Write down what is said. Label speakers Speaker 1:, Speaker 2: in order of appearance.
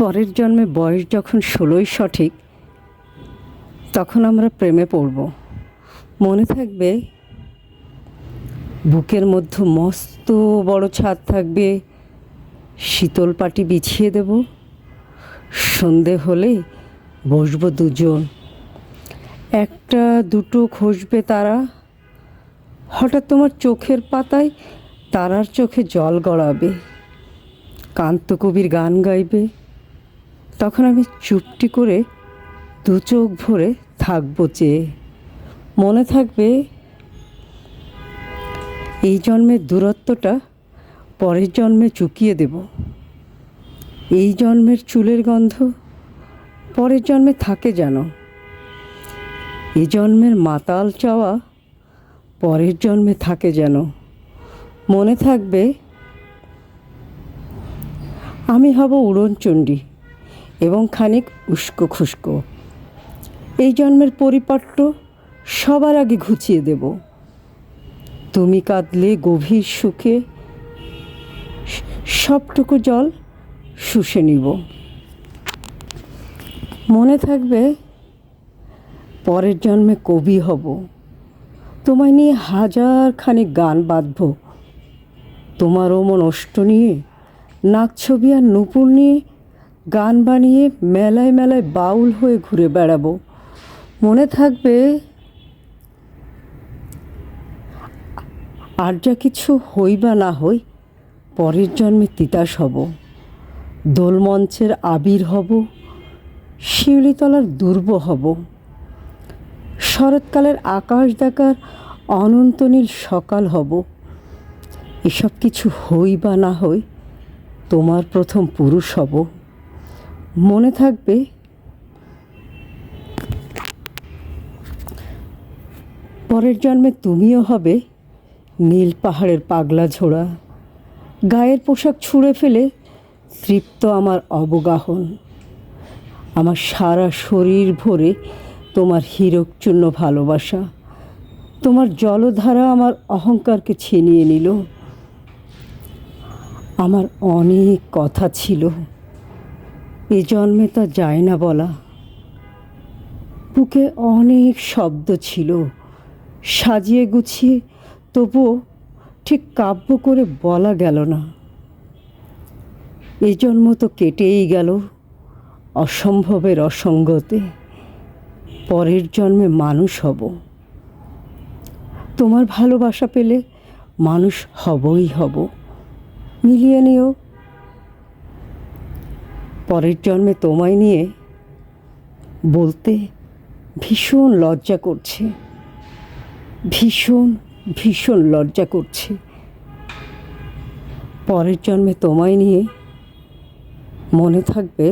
Speaker 1: পরের জন্মে বয়স যখন 16ই সঠিক, তখন আমরা প্রেমে পড়ব। মনে থাকবে বুকের মধ্যে মস্ত বড় ছাদ থাকবে, শীতল পাটি বিছিয়ে দেব, সন্ধে হলে বসবো দুজন, একটা দুটো খসবে তারা, হঠাৎ তোমার চোখের পাতায় তারার চোখে জল গড়াবে, কান্তকবির গান গাইবে, তখন আমি চুপটি করে দু চোখ ভরে থাকবো চেয়ে। মনে থাকবে এই জন্মের দূরত্বটা পরের জন্মে চুকিয়ে দেব, এই জন্মের চুলের গন্ধ পরের জন্মে থাকে যেন, এই জন্মের মাতাল চাওয়া পরের জন্মে থাকে যেন। মনে থাকবে আমি হব উড়নচণ্ডী এবং খানিক উস্কো খুস্কো, এই জন্মের পরিপাট্য সবার আগে ঘুচিয়ে দেব, তুমি কাঁদলে গভীর সুখে সবটুকু জল শুষে নিব। মনে থাকবে পরের জন্মে কবি হব, তোমায় নিয়ে হাজারখানি গান বাঁধব, তোমার অমন অষ্ট নিয়ে নাক ছবি আর নূপুর নিয়ে গান বানিয়ে মেলায় মেলায় বাউল হয়ে ঘুরে বেড়াবো। মনে থাকবে আর যা কিছু হই বা না হই পরের জন্মে তিতাস হব, দোলমঞ্চের আবির হব, শিউলিতলার দুর্ব হব, শরৎকালের আকাশ দেখার অনন্ত নীল সকাল হব। এসব কিছু হই বা না হই তোমার প্রথম পুরুষ হব। মনে থাকবে পরের জন্মে তুমিও হবে নীল পাহাড়ের পাগলা ঝোড়া, গায়ের পোশাক ছুঁড়ে ফেলে তৃপ্ত আমার অবগাহন, আমার সারা শরীর ভরে তোমার হীরকচূর্ণ ভালোবাসা, তোমার জলধারা আমার অহংকারকে ছিনিয়ে নিল। আমার অনেক কথা ছিল, এ জন্মে তা যায় না বলা, বুকে অনেক শব্দ ছিল, সাজিয়ে গুছিয়ে তবুও ঠিক কাব্য করে বলা গেল না। এ জন্ম তো কেটেই গেল অসম্ভবের অসঙ্গতে, পরের জন্মে মানুষ হব, তোমার ভালোবাসা পেলে মানুষ হবই হব। মিলিয়ে নিও পরের জন্মে তোমায় নিয়ে বলতে ভীষণ লজ্জা করছে, ভীষণ ভীষণ লজ্জা করছে। পরের জন্মে তোমায় নিয়ে মনে থাকবে